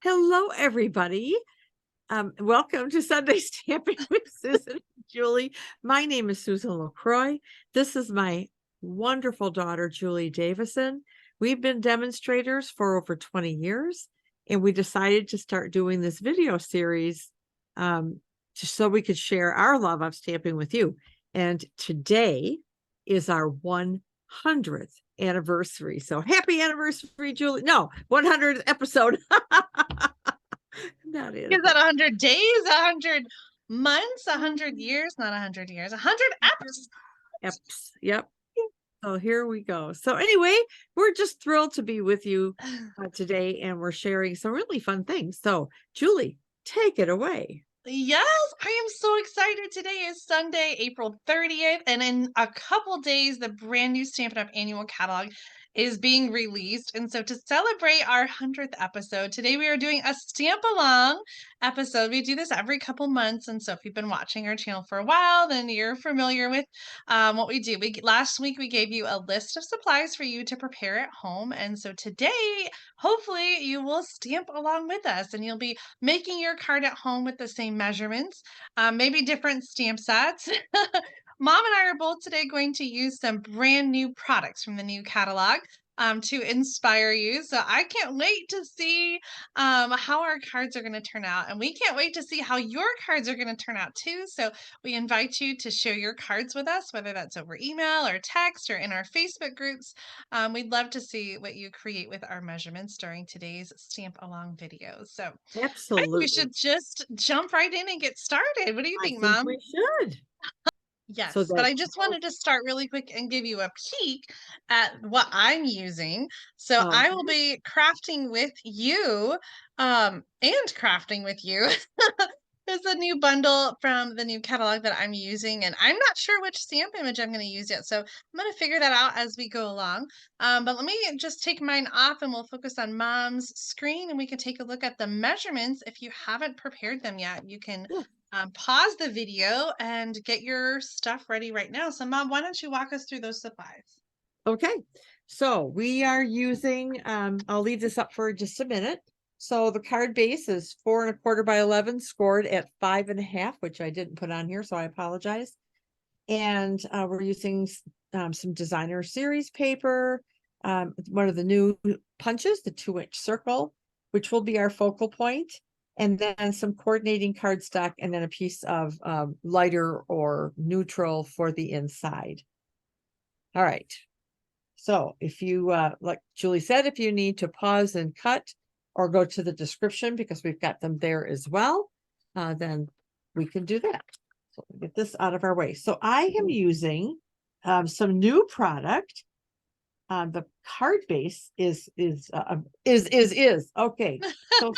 Hello, everybody. Welcome to Sunday Stamping with Susan and Julie. My name is Susan LaCroix. This is my wonderful daughter, Julie Davison. We've been demonstrators for over 20 years, and we decided to start doing this video series just so we could share our love of stamping with you. And today is our 100th anniversary. So happy anniversary, Julie. No, 100th episode. Not it. Is that 100 days, 100 months, 100 years? Not 100 years, 100 eps. Yep. So here we go. So anyway, we're just thrilled to be with you today, and we're sharing some really fun things. So Julie, take it away. Yes, I am so excited. Today is Sunday, April 30th, and in a couple days, the brand new Stampin' Up! Annual catalog is being released. And so to celebrate our 100th episode, today we are doing a stamp along episode. We do this every couple months. And so if you've been watching our channel for a while, then you're familiar with what we do. Last week, we gave you a list of supplies for you to prepare at home. And so today, hopefully you will stamp along with us and you'll be making your card at home with the same measurements, maybe different stamp sets. Mom and I are both today going to use some brand new products from the new catalog to inspire you. So I can't wait to see how our cards are going to turn out. And we can't wait to see how your cards are going to turn out too. So we invite you to share your cards with us, whether that's over email or text or in our Facebook groups. We'd love to see what you create with our measurements during today's stamp along videos. So I think we Absolutely. should just jump right in and get started. What do you I think, think Mom? we should. So Yes, but that I just wanted to start really quick and give you a peek at what I'm using. So I will be crafting with you, and crafting with you. There's a new bundle from the new catalog that I'm using, and I'm not sure which stamp image I'm going to use yet. So I'm going to figure that out as we go along. But let me just take mine off and we'll focus on Mom's screen and we can take a look at the measurements. If you haven't prepared them yet, you can pause the video and get your stuff ready right now. So Mom, why don't you walk us through those supplies? Okay. So we are using, I'll leave this up for just a minute. So the card base is 4¼ by 11, scored at 5½, which I didn't put on here, so I apologize. And we're using some designer series paper, one of the new punches, the 2-inch circle, which will be our focal point, and then some coordinating cardstock, and then a piece of lighter or neutral for the inside. All right. So if you, like Julie said, if you need to pause and cut or go to the description, because we've got them there as well, then we can do that. So get this out of our way. So I am using some new product. The card base is okay. So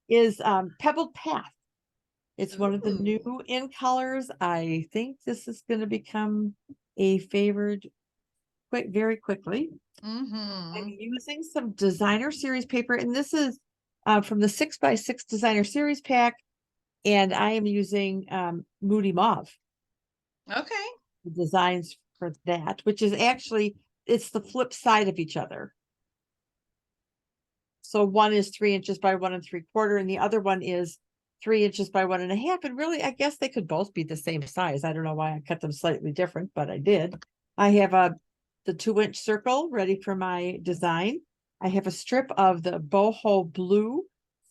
is Pebbled Path. It's one of the new in colors. I think this is going to become a favorite very quickly. I'm using some designer series paper, and this is from the 6x6 designer series pack, and I am using Moody Mauve. Okay. The designs for that, which is actually, it's the flip side of each other. So one is 3 inches by 1¾ and the other one is 3 inches by 1½. And really, I guess they could both be the same size. I don't know why I cut them slightly different, but I did. I have the 2-inch circle ready for my design. I have a strip of the boho blue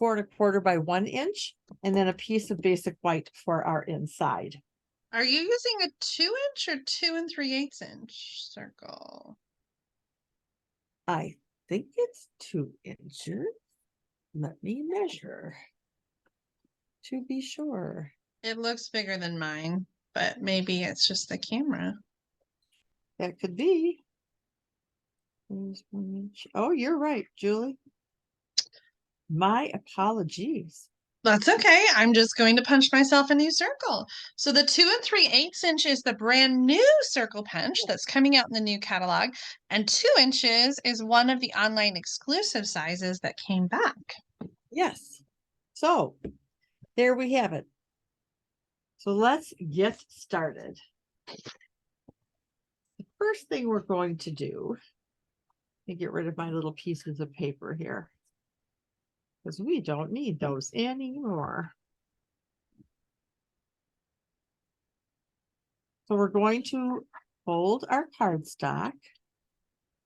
4¼ by 1 inch, and then a piece of basic white for our inside. Are you using a 2-inch or 2 3/8 inch circle? I think it's 2 inches. Let me measure to be sure. It looks bigger than mine, but maybe it's just the camera. That could be. There's 1 inch. Oh, you're right, Julie. My apologies. That's okay. I'm just going to punch myself a new circle. So the 2 3/8 inch is the brand new circle punch that's coming out in the new catalog. And 2 inches is one of the online exclusive sizes that came back. Yes. So there we have it. So let's get started. The first thing we're going to do, let me get rid of my little pieces of paper here. because we don't need those anymore. So we're going to fold our cardstock.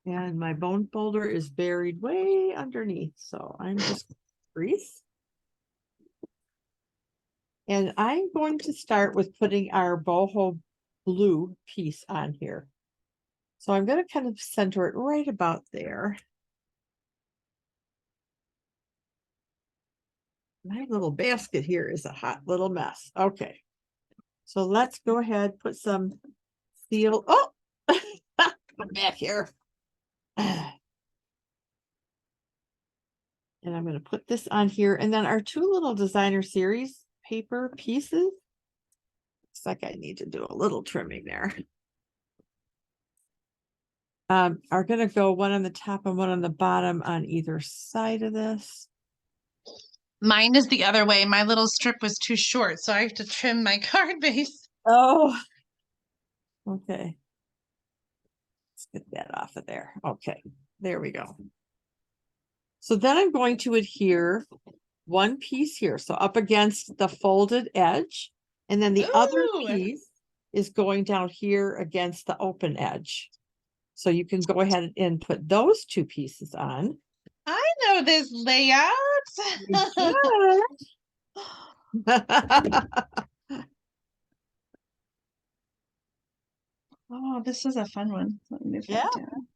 And my bone folder is buried way underneath. So I'm just crease. And I'm going to start with putting our boho blue piece on here. So I'm going to kind of center it right about there. My little basket here is a hot little mess. Okay. So let's go ahead, put some seal. Oh, come back here. And I'm going to put this on here. And then our two little designer series paper pieces. Looks like I need to do a little trimming there. Are going to go one on the top and one on the bottom on either side of this. Mine is the other way. My little strip was too short, so I have to trim my card base. Oh, okay. Let's get that off of there. Okay, there we go. So then I'm going to adhere one piece here. So up against the folded edge. And then the other Ooh. piece is going down here against the open edge. So you can go ahead and put those two pieces on. I know this layout. Oh, this is a fun one. Let me move Yeah, that down.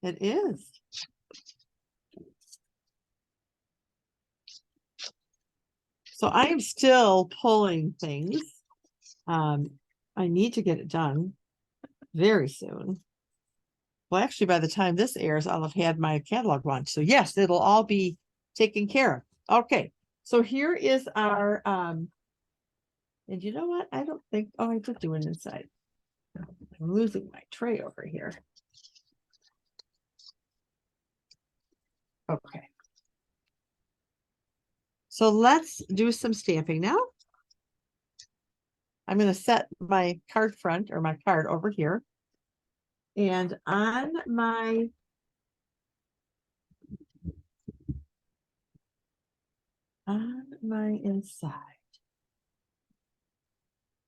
it is. So I am still pulling things. I need to get it done very soon. Well, actually, by the time this airs, I'll have had my catalog launch. So yes, it'll all be taken care of. Okay, so here is our, and you know what? I don't think, oh, I did do it inside. I'm losing my tray over here. Okay. So let's do some stamping now. I'm going to set my card front or my card over here. And on my inside,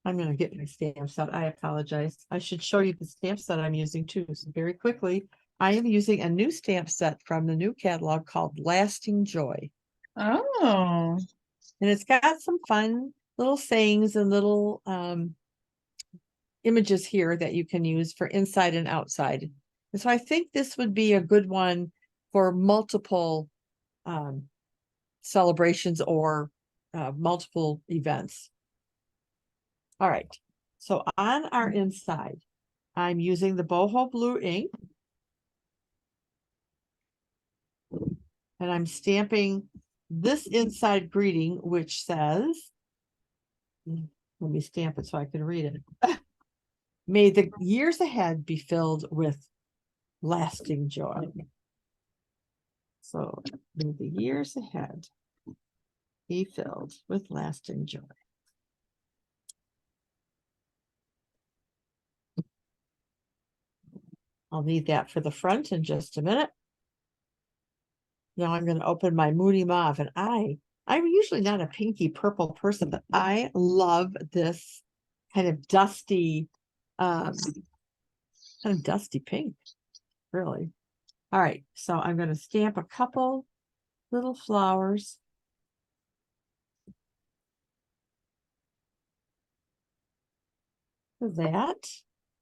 I'm going to get my stamp set. I apologize. I should show you the stamp set I'm using too. So very quickly, I am using a new stamp set from the new catalog called Lasting Joy. Oh. And it's got some fun little sayings and little images here that you can use for inside and outside. And so I think this would be a good one for multiple celebrations or multiple events. All right. So on our inside, I'm using the boho blue ink. And I'm stamping this inside greeting, which says, let me stamp it so I can read it. May the years ahead be filled with lasting joy. So may the years ahead be filled with lasting joy. I'll need that for the front in just a minute. Now I'm going to open my Moody Mauve, and I'm usually not a pinky purple person, but I love this kind of dusty pink, really. All right, so I'm going to stamp a couple little flowers. For that,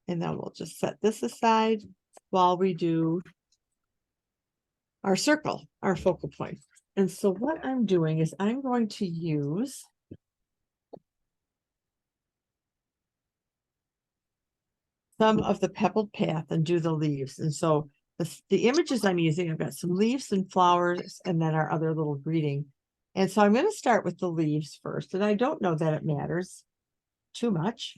and then we'll just set this aside while we do our circle, our focal point. And so what I'm doing is I'm going to use some of the pebbled path and do the leaves. And so the images I'm using, I've got some leaves and flowers and then our other little greeting. And so I'm going to start with the leaves first. And I don't know that it matters too much,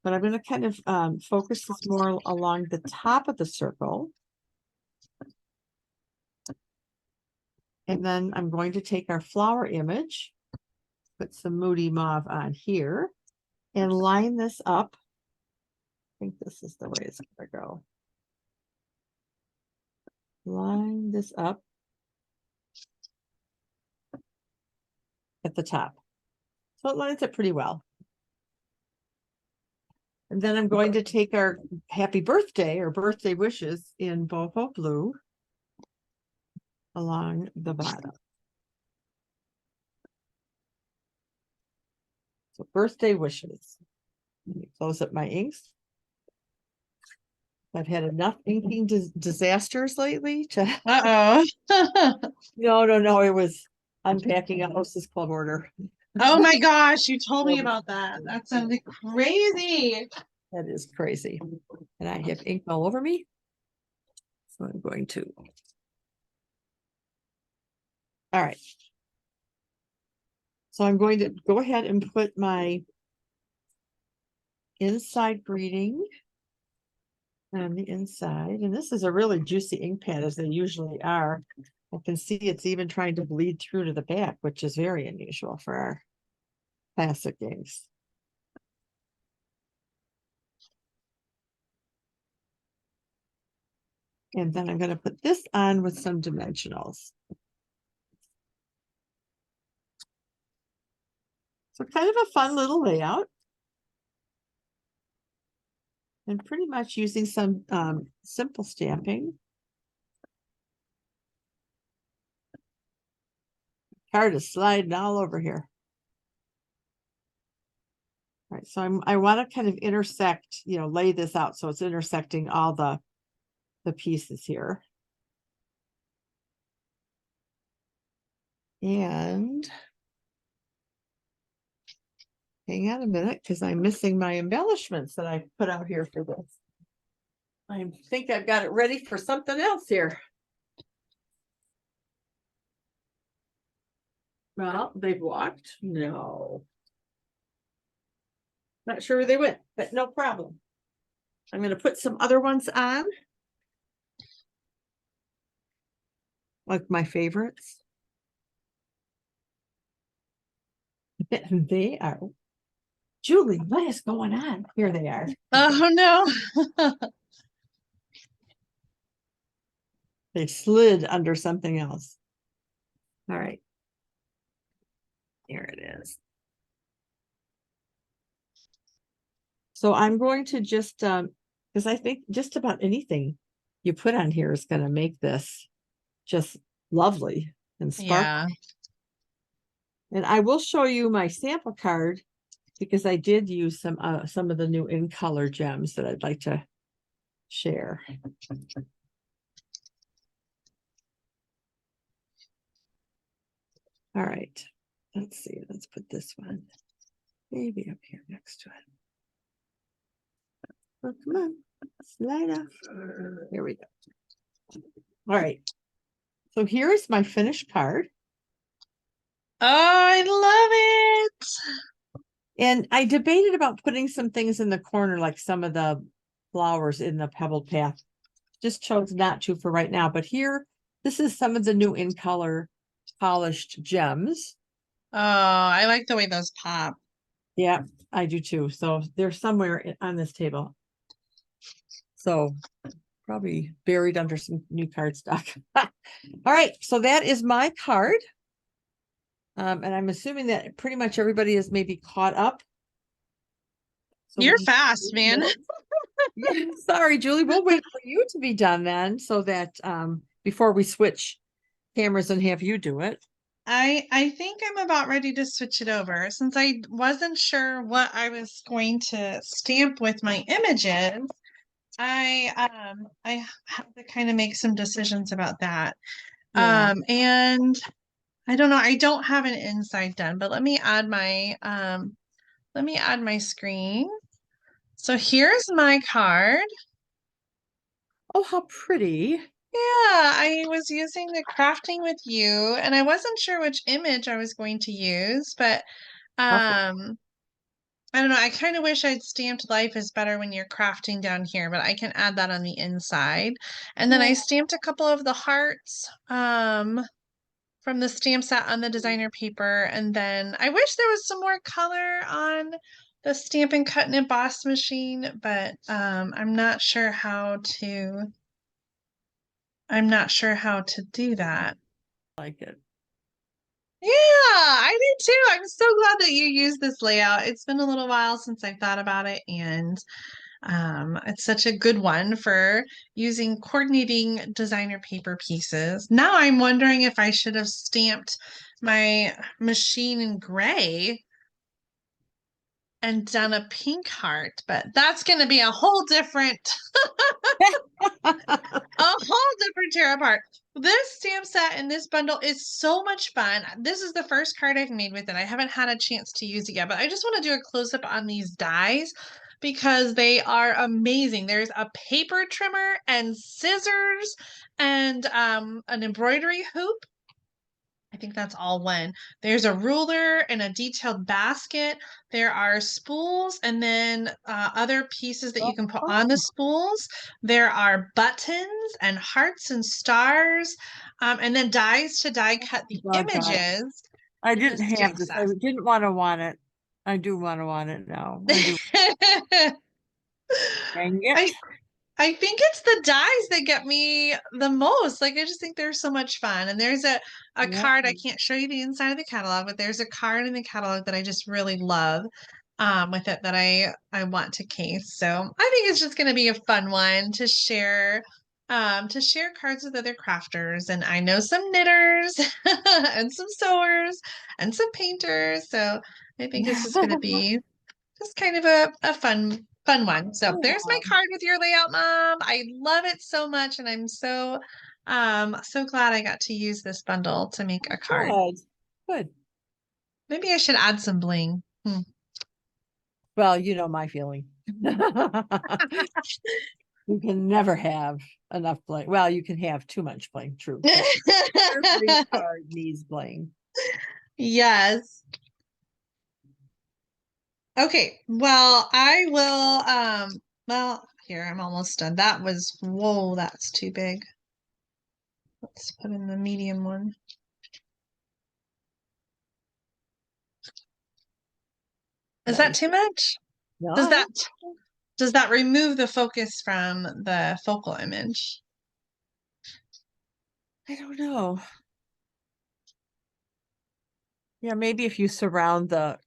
but I'm going to kind of focus this more along the top of the circle. And then I'm going to take our flower image, put some Moody Mauve on here, and line this up. I think this is the way it's going to go. Line this up at the top. So it lines it pretty well. And then I'm going to take our happy birthday or birthday wishes in boho blue along the bottom. So birthday wishes. Let me close up my inks. I've had enough inking disasters lately to Uh-oh. no, it was unpacking a hostess club order. Oh my gosh, you told me about that. That sounded crazy. That is crazy. And I have ink all over me. So I'm going to. All right. So I'm going to go ahead and put my inside greeting on the inside. And this is a really juicy ink pad, as they usually are. I can see it's even trying to bleed through to the back, which is very unusual for our classic inks. And then I'm going to put this on with some dimensionals. So kind of a fun little layout. And pretty much using some simple stamping. Card is sliding all over here. All right, so I want to kind of intersect, lay this out so it's intersecting all the pieces here. And hang on a minute, because I'm missing my embellishments that I put out here for this. I think I've got it ready for something else here. Well, they've walked. No. Not sure where they went, but no problem. I'm going to put some other ones on. Like my favorites. They are. Julie, what is going on? Here they are. Oh no. They slid under something else. All right. Here it is. So I'm going to just, because I think just about anything you put on here is going to make this just lovely and sparkly. Yeah. And I will show you my sample card because I did use some of the new in color gems that I'd like to share. All right, let's see. Let's put this one maybe up here next to it. Oh, come on, slide off. Here we go. All right. So here is my finished card. Oh, I love it. And I debated about putting some things in the corner, like some of the flowers in the pebbled path. Just chose not to for right now. But here, this is some of the new in color polished gems. Oh, I like the way those pop. Yeah, I do too. So they're somewhere on this table. So probably buried under some new cardstock. All right, so that is my card. And I'm assuming that pretty much everybody is maybe caught up. So You're fast, man. Yeah, sorry, Julie. We'll wait for you to be done then, so that before we switch cameras and have you do it. I think I'm about ready to switch it over since I wasn't sure what I was going to stamp with my images. I have to kind of make some decisions about that. Yeah. And I don't know, I don't have an inside done, but let me add my screen. So here's my card. Oh, how pretty. Yeah, I was using the crafting with you and I wasn't sure which image I was going to use, but I don't know, I kind of wish I'd stamped life is better when you're crafting down here, but I can add that on the inside. And then I stamped a couple of the hearts from the stamp set on the designer paper, and then I wish there was some more color on the Stampin' Cut and Emboss machine, but I'm not sure how to do that. Like it. Yeah, I do too. I'm so glad that you use this layout. It's been a little while since I thought about it, and it's such a good one for using coordinating designer paper pieces. Now I'm wondering if I should have stamped my machine in gray and done a pink heart, but that's going to be a whole different tear apart. This stamp set and this bundle is so much fun. This is the first card I've made with it. I haven't had a chance to use it yet, but I just want to do a close up on these dies because they are amazing. There's a paper trimmer and scissors and an embroidery hoop. I think that's all one. There's a ruler and a detailed basket. There are spools and then other pieces that you can put on the spools. There are buttons and hearts and stars, and then dies to die cut the images. I in the didn't have stamp this. set. I didn't want it. I do want it now. I do. Dang I it. I think it's the dies that get me the most. Like, I just think they're so much fun. And there's a Yeah. card, I can't show you the inside of the catalog, but there's a card in the catalog that I just really love with it that I want to case. So I think it's just going to be a fun one to share cards with other crafters. And I know some knitters and some sewers and some painters. So I think it's just going to be just kind of a fun one. So there's my card with your layout, Mom. I love it so much, and I'm so glad I got to use this bundle to make a card. Good. Good. Maybe I should add some bling. Well, you know my feeling. You can never have enough bling. Well, you can have too much bling, true. Every card needs bling. Yes. Okay, well, I will well, here, I'm almost done. That was, whoa, that's too big. Let's put in the medium one. Is that Nice. too much? No, Does that remove the focus from the focal image? I don't know. Yeah, maybe if you surround the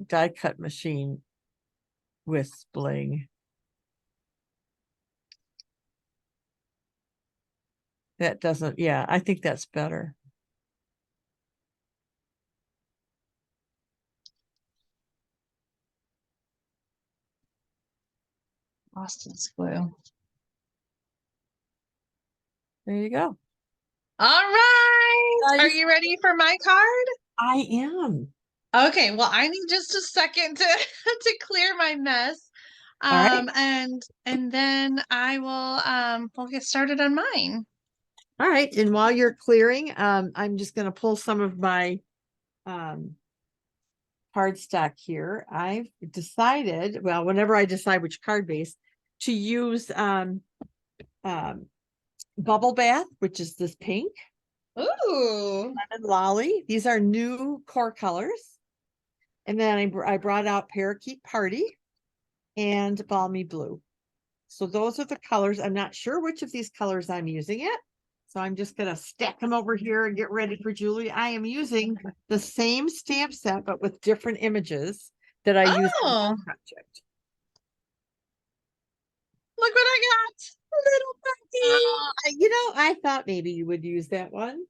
die cut machine with bling. That doesn't, yeah, I think that's better. Austin's glue. There you go. All right. Are you ready for my card? I am. Okay, well, I need just a second to to clear my mess. All right. And then I will we'll get started on mine. All right. And while you're clearing, I'm just going to pull some of my cardstock here. I've decided, well, whenever I decide which card base to use Bubble Bath, which is this pink. Ooh. Lemon Lolly. These are new core colors. And then I brought out Parakeet Party and Balmy Blue. So those are the colors. I'm not sure which of these colors I'm using yet. So I'm just going to stack them over here and get ready for Julie. I am using the same stamp set, but with different images that I used in Oh, the project. look what I got. A little puppy. You know, I thought maybe you would use that one.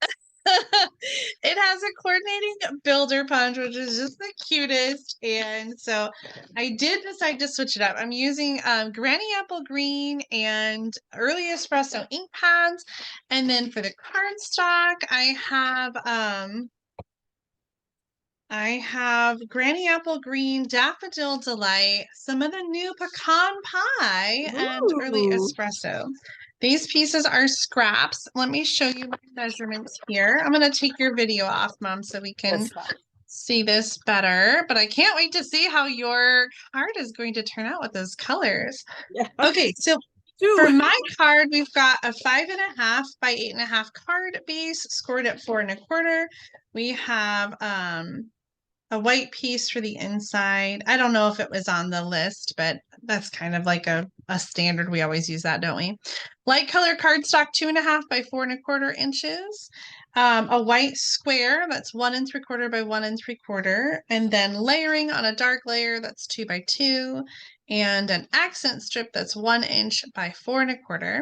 It has a coordinating builder punch, which is just the cutest. And so I did decide to switch it up. I'm using Granny Apple Green and Early Espresso ink pads. And then for the cardstock, I have Granny Apple Green, Daffodil Delight, some of the new pecan pie, and Early Ooh. Espresso. These pieces are scraps. Let me show you my measurements here. I'm going to take your video off, Mom, so we can see this better. But I can't wait to see how your card is going to turn out with those colors. Yeah. Okay, so for my card, we've got a 5.5 by 8.5 card base scored at 4.25. We have a white piece for the inside. I don't know if it was on the list, but that's kind of like a standard. We always use that, don't we? Light color cardstock, 2.5 by 4.25 inches. a white square that's 1 3/4 by 1 3/4, and then layering on a dark layer that's 2 by 2, and an accent strip that's 1 inch by 4 1/4.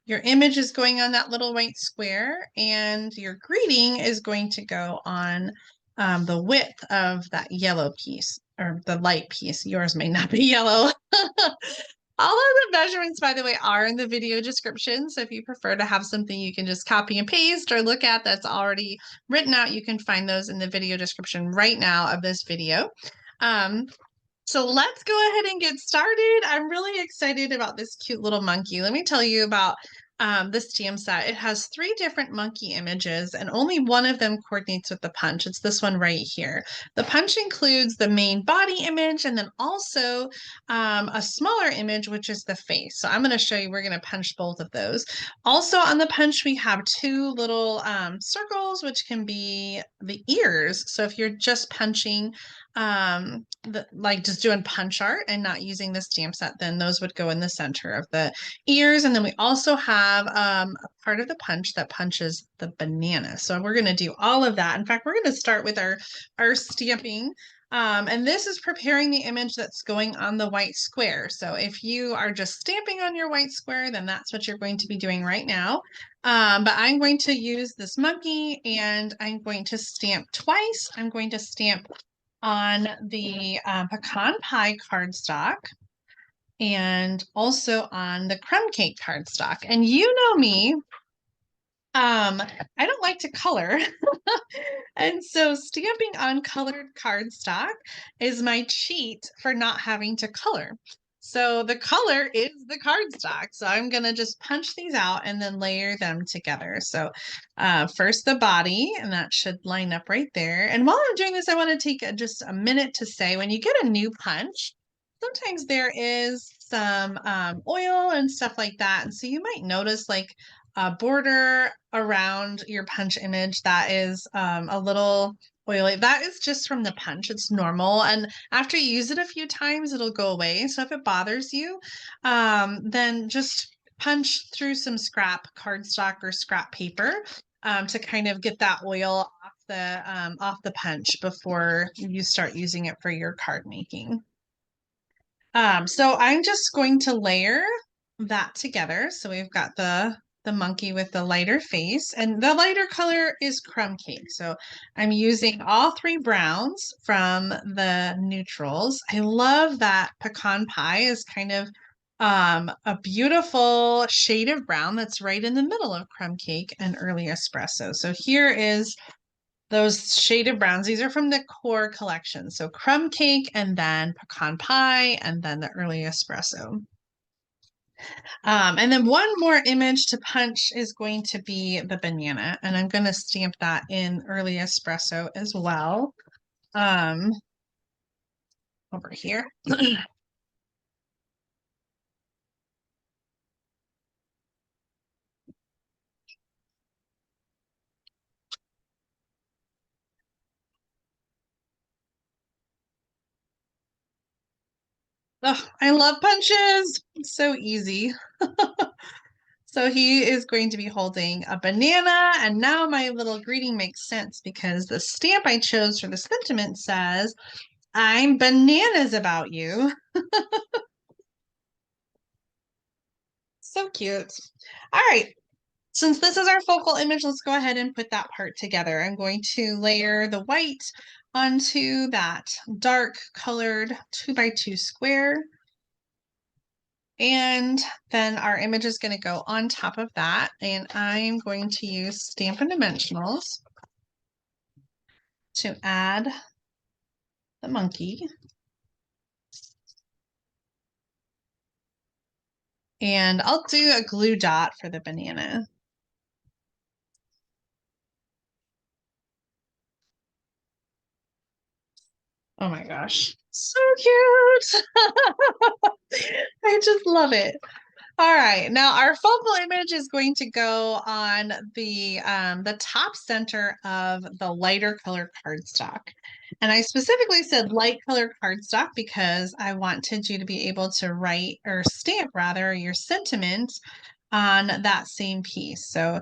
Your image is going on that little white square, and your greeting is going to go on the width of that yellow piece, or the light piece. Yours may not be yellow. All of the measurements, by the way, are in the video description. So if you prefer to have something you can just copy and paste or look at that's already written out, you can find those in the video description right now of this video. So let's go ahead and get started. I'm really excited about this cute little monkey. Let me tell you about the stamp set. It has 3 different monkey images, and only one of them coordinates with the punch. It's this one right here. The punch includes the main body image and then also a smaller image, which is the face. So I'm going to show you, we're going to punch both of those. Also on the punch, we have 2 little circles, which can be the ears. So if you're just punching like just doing punch art and not using the stamp set, then those would go in the center of the ears. And then we also have a part of the punch that punches the banana. So we're going to do all of that. In fact, we're going to start with our stamping. And this is preparing the image that's going on the white square. So if you are just stamping on your white square, then that's what you're going to be doing right now. But I'm going to use this monkey, and I'm going to stamp twice. I'm going to stamp on the pecan pie cardstock and also on the crumb cake cardstock. And you know me, I don't like to color. And so stamping on colored cardstock is my cheat for not having to color. So the color is the cardstock. So I'm going to just punch these out and then layer them together. So first the body, and that should line up right there. And while I'm doing this, I want to take just a minute to say, when you get a new punch, sometimes there is some oil and stuff like that. And so you might notice like a border around your punch image that is a little oily. That is just from the punch. It's normal. And after you use it a few times, it'll go away. So if it bothers you, then just punch through some scrap cardstock or scrap paper to kind of get that oil off the punch before you start using it for your card making. So I'm just going to layer that together. So we've got the monkey with the lighter face, and the lighter color is crumb cake. So I'm using all 3 browns from the neutrals. I love that pecan pie is kind of a beautiful shade of brown that's right in the middle of crumb cake and early espresso. So here is those shaded browns. These are from the core collection. So crumb cake, and then pecan pie, and then the early espresso. And then one more image to punch is going to be the banana, and I'm going to stamp that in early espresso as well. Over here. Oh, I love punches. It's so easy. So he is going to be holding a banana, and now my little greeting makes sense because the stamp I chose for the sentiment says, "I'm bananas about you." So cute. All right. Since this is our focal image, let's go ahead and put that part together. I'm going to layer the white onto that dark colored 2 by 2 square. And then our image is going to go on top of that. And I'm going to use Stampin' Dimensionals to add the monkey. And I'll do a glue dot for the banana. Oh my gosh, so cute. I just love it. All right, now our focal image is going to go on the top center of the lighter color cardstock. And I specifically said light color cardstock because I wanted you to be able to write or stamp rather your sentiment on that same piece. So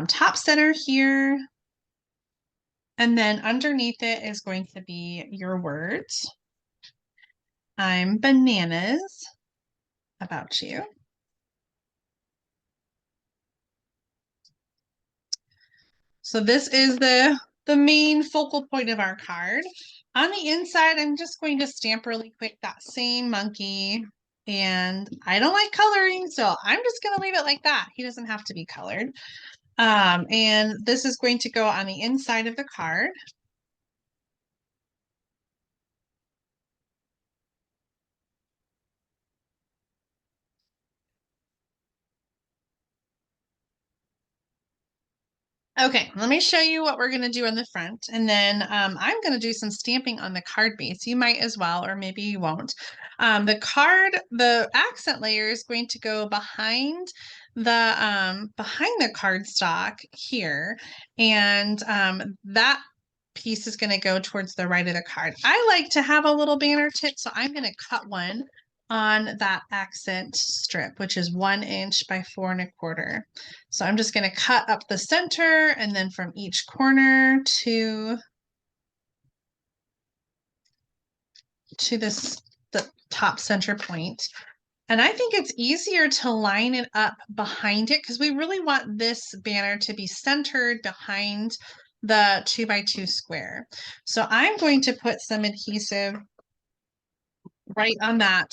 top center here, And then underneath it is going to be your words. I'm bananas about you. So this is the main focal point of our card. On the inside, I'm just going to stamp really quick that same monkey. And I don't like coloring, so I'm just going to leave it like that. He doesn't have to be colored. And this is going to go on the inside of the card. Okay, let me show you what we're going to do on the front. And then I'm going to do some stamping on the card base. You might as well, or maybe you won't. The accent layer is going to go behind the cardstock here. And that piece is going to go towards the right of the card. I like to have a little banner tip, so I'm going to cut one on that accent strip, which is 1 inch by 4¼ inches. So I'm just going to cut up the center and then from each corner to the top center point. And I think it's easier to line it up behind it because we really want this banner to be centered behind the 2x2 square. So I'm going to put some adhesive right on that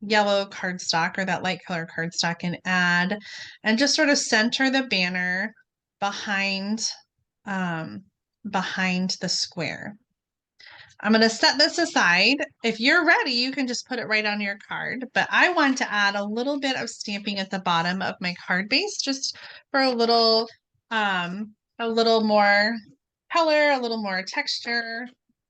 yellow cardstock or that light color cardstock and just sort of center the banner behind behind the square. I'm going to set this aside. If you're ready, you can just put it right on your card, but I want to add a little bit of stamping at the bottom of my card base just for a little more color, a little more texture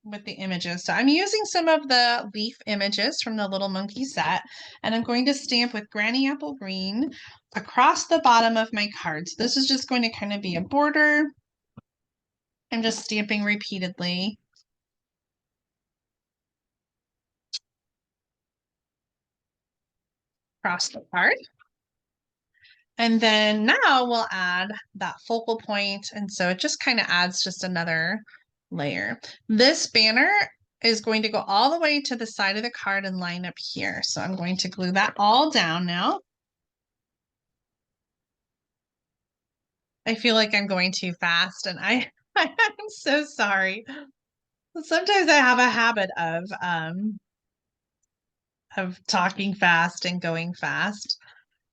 with the images. So I'm using some of the leaf images from the Little Monkey set, and I'm going to stamp with Granny Apple Green across the bottom of my card. So this is just going to kind of be a border. I'm just stamping repeatedly. Across the card. And then now we'll add that focal point. And so it just kind of adds just another layer. This banner is going to go all the way to the side of the card and line up here. So I'm going to glue that all down now. I feel like I'm going too fast and I'm so sorry. Sometimes I have a habit of talking fast and going fast.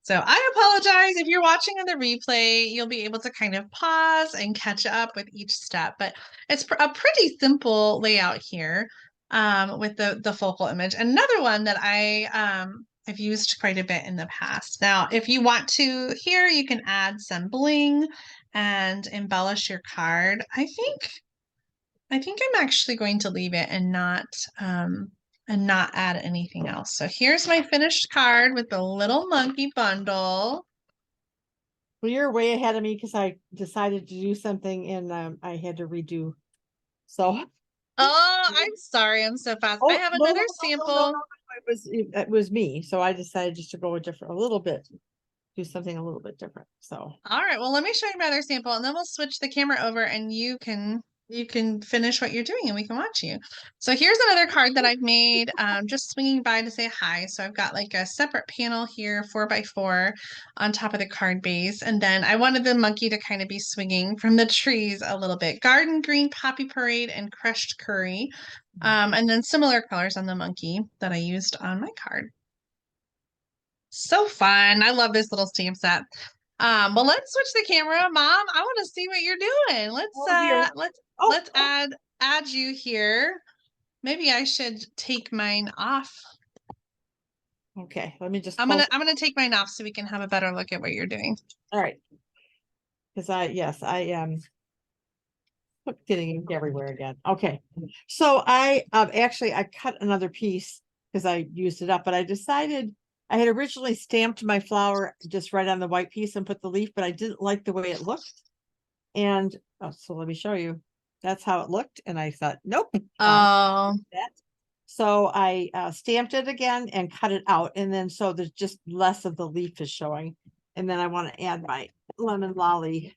So I apologize. If you're watching on the replay, you'll be able to kind of pause and catch up with each step, but it's a pretty simple layout here with the focal image. Another one that I've used quite a bit in the past. Now, if you want to here, you can add some bling and embellish your card. I think I'm actually going to leave it and not add anything else. So here's my finished card with the little monkey bundle. Well, you're way ahead of me because I decided to do something and I had to redo. So Oh, I'm sorry. I'm so fast. I have another sample. It was me. So I decided just to go a little bit, do something a little bit different. So All right. Well, let me show you my other sample and then we'll switch the camera over and you can finish what you're doing and we can watch you. So here's another card that I've made, just swinging by to say hi. So I've got like a separate panel here, 4x4 on top of the card base. And then I wanted the monkey to kind of be swinging from the trees a little bit. Garden green, poppy parade, and crushed curry. And then similar colors on the monkey that I used on my card. So fun. I love this little stamp set. Well, let's switch the camera, Mom. I want to see what you're doing. Let's add you here. Maybe I should take mine off. okay, let me just I'm gonna take mine off so we can have a better look at what you're doing. all right. Because I am getting everywhere again. Okay. So I actually I cut another piece because I used it up, but I decided I had originally stamped my flower just right on the white piece and put the leaf, but I didn't like the way it looked. And so let me show you. That's how it looked. And I thought, nope. Oh, so I stamped it again and cut it out. And then so there's just less of the leaf is showing. And then I want to add my lemon lolly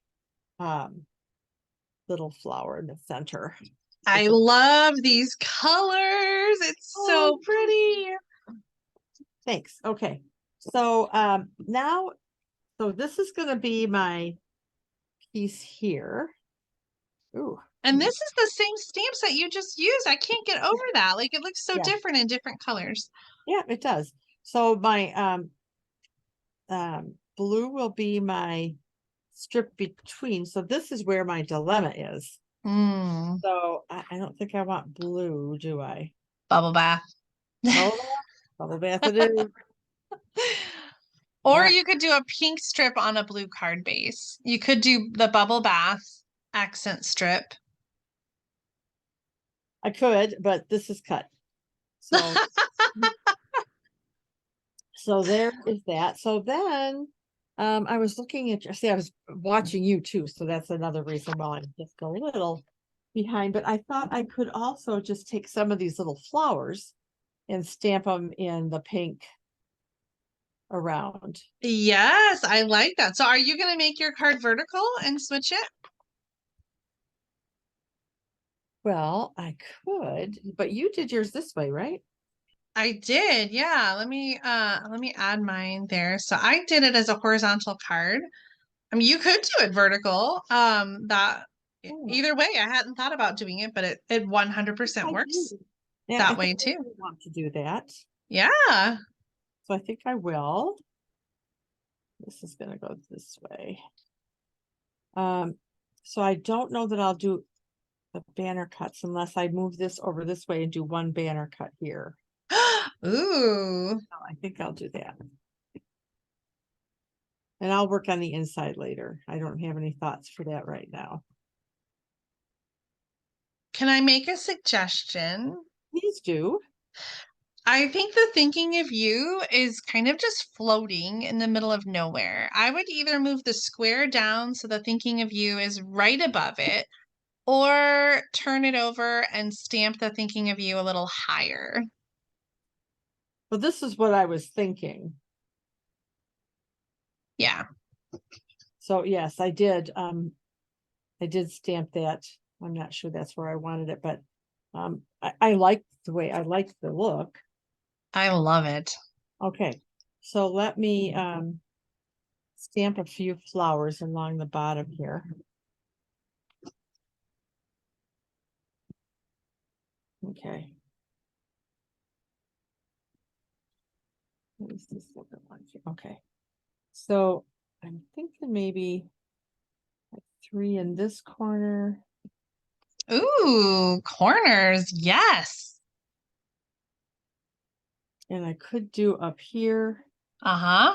little flower in the center. I It's a- love these colors. It's Oh, so pretty. thanks. Okay. So now, so this is going to be my piece here. Ooh. And this is the same stamps that you just used. I can't get over that. Like it looks so Yeah. different in different colors. Yeah, it does. So my blue will be my strip between. So this is where my dilemma is. Mm, So I don't think I want blue, do I? bubble bath. Bubble bath? Bubble bath it is. All Or right. you could do a pink strip on a blue card base. You could do the bubble bath accent strip. I could, but this is cut. So so there is that. So then I was looking at see, I was watching you too. So that's another reason why I'm just a little behind. But I thought I could also just take some of these little flowers and stamp them in the pink around. Yes, I like that. So are you going to make your card vertical and switch it? Well, I could, but you did yours this way, right? I did. Yeah. Let me add mine there. So I did it as a horizontal card. I mean, you could do it vertical. That Oh, either way, I hadn't thought about doing it, but it I 100% works do. Yeah, I that think way I too. really want to do that. Yeah. So I think I will. This is gonna go this way. So I don't know that I'll do the banner cuts unless I move this over this way and do one banner cut here. Ooh. So I think I'll do that. And I'll work on the inside later. I don't have any thoughts for that right now. Can I make a suggestion? Please do. I think the thinking of you is kind of just floating in the middle of nowhere. I would either move the square down so the thinking of you is right above it, or turn it over and stamp the thinking of you a little higher. Well, this is what I was thinking. Yeah. So yes, I did stamp that. I'm not sure that's where I wanted it, but I like the way I like the look. I love it. Okay, so let me stamp a few flowers along the bottom here. Okay. What is this looking like here? Okay. So I'm thinking maybe like 3 in this corner. Ooh, corners. Yes. And I could do up here. Uh-huh.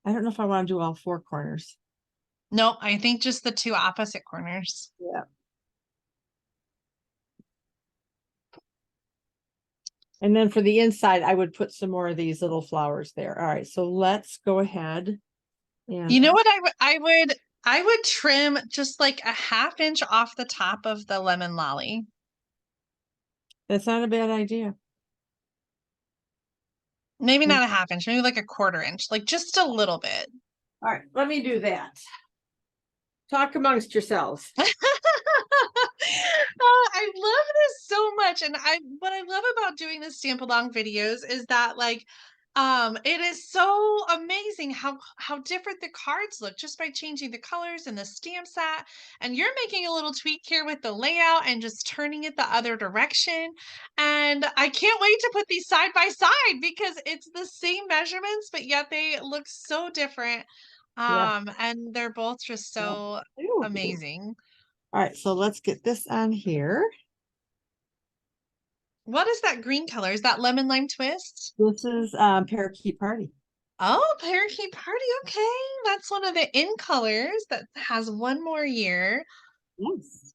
I don't know if I want to do all 4 corners. Nope, I think just the two opposite corners. Yeah. And then for the inside, I would put some more of these little flowers there. All right, so let's go ahead and You know what I would trim just like a half inch off the top of the lemon lolly. that's not a bad idea. Maybe Mm. not a half inch, maybe like a quarter inch, like just a little bit. All right, let me do that. Talk amongst yourselves. I love this so much. And what I love about doing the stamp along videos is that like it is so amazing how different the cards look just by changing the colors and the stamp set. And you're making a little tweak here with the layout and just turning it the other direction. And I can't wait to put these side by side because it's the same measurements, but yet they look so different. Yes. And they're both just Yeah. so Ooh. amazing. All right, so let's get this on here. What is that green color? Is that lemon lime twist? This is Parakeet Party. Oh, Parakeet Party. Okay. That's one of the in colors that has one more year. Yes.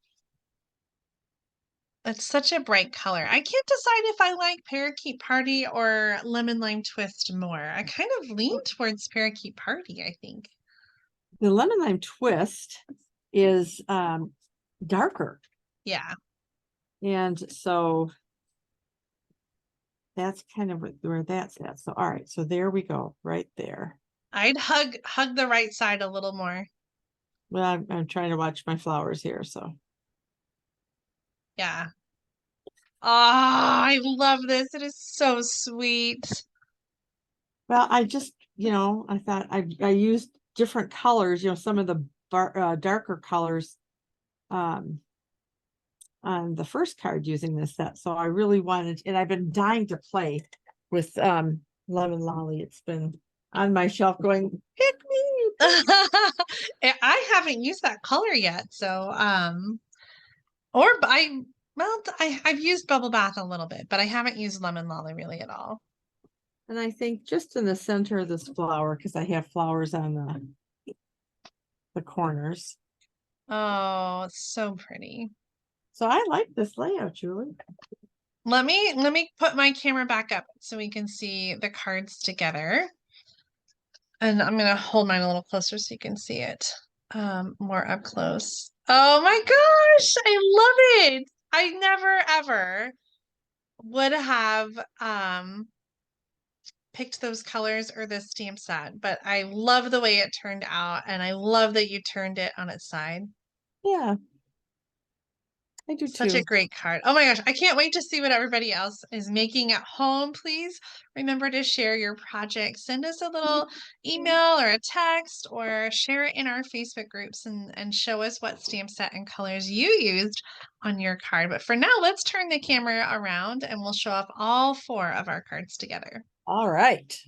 It's such a bright color. I can't decide if I like Parakeet Party or lemon lime twist more. I kind of lean towards Parakeet Party, I think. The lemon lime twist is darker. Yeah. And so that's kind of where that's at. So all right, so there we go, right there. I'd hug the right side a little more. Well, I'm trying to watch my flowers here, so. Yeah. I love this. It is so sweet. Well, I just, I thought I used different colors, some of the darker colors on the first card using this set. So I really wanted, and I've been dying to play with Lemon Lolly. It's been on my shelf going, pick me. I haven't used that color yet, so I've used Bubble Bath a little bit, but I haven't used Lemon Lolly really at all. And I think just in the center of this flower, because I have flowers on the corners. Oh, it's so pretty. So I like this layout, Julie. Let me put my camera back up so we can see the cards together. And I'm gonna hold mine a little closer so you can see it more up close. Oh my gosh, I love it. I never ever would have picked those colors or this stamp set, but I love the way it turned out, and I love that you turned it on its side. Yeah, I do Such too. a great card. Oh my gosh, I can't wait to see what everybody else is making at home. Please remember to share your project. Send us a little email or a text, or share it in our Facebook groups and show us what stamp set and colors you used on your card. But for now, let's turn the camera around and we'll show off all 4 of our cards together. All right.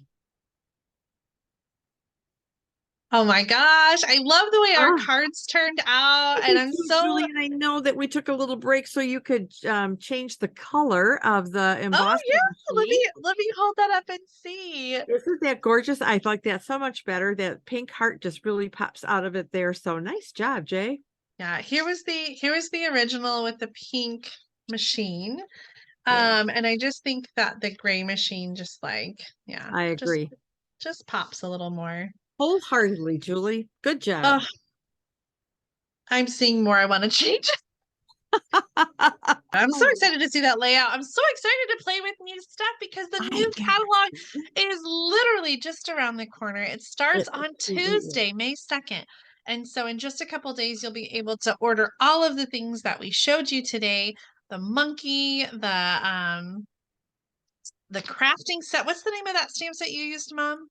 Oh my gosh, I love the way our Ah. cards turned out, and I'm so Julie, and I know that we took a little break so you could change the color of the oh embossing yeah, machine. let me hold that up and see. Isn't that gorgeous? I like that so much better. That pink heart just really pops out of it there. So nice job, Jay. Yeah, here was the original with the pink machine. Yeah, And I just think that the gray machine just yeah, I agree. just pops a little more. Wholeheartedly, Julie. Good job. Oh, I'm seeing more I want to change. I'm so excited to see that layout. I'm so excited to play with new stuff because the new catalog is literally just around the corner. It starts on Tuesday, May 2nd. And so in just a couple days, you'll be able to order all of the things that we showed you today. The monkey, the crafting set. What's the name of that stamp set you used, Mom?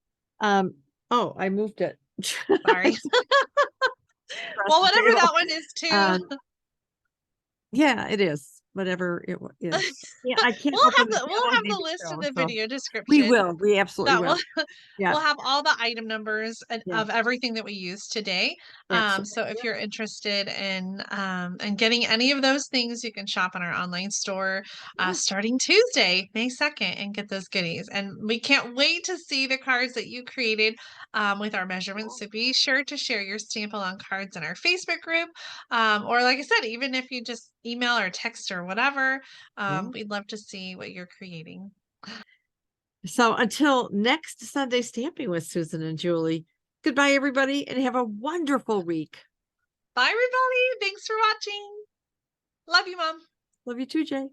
Oh, I moved it. Sorry. Well, whatever that one is too. Yeah, it is. Whatever it is. Yeah, I can't We'll open have the the list in the so video we description. will. We absolutely That will. will Yeah, we'll have all the item numbers yeah, of everything that we used today. So absolutely. if you're interested in getting any of those things, you can shop on our online store starting Tuesday, May 2nd, and get those goodies. And we can't wait to see the cards that you created with our measurements. So be sure to share your stamp along cards in our Facebook group. Or like I said, even if you just email or text or whatever, Yeah. we'd love to see what you're creating. So until next Sunday stamping with Susan and Julie, goodbye, everybody, and have a wonderful week. Bye, everybody. Thanks for watching. Love you, Mom. Love you too, Jay.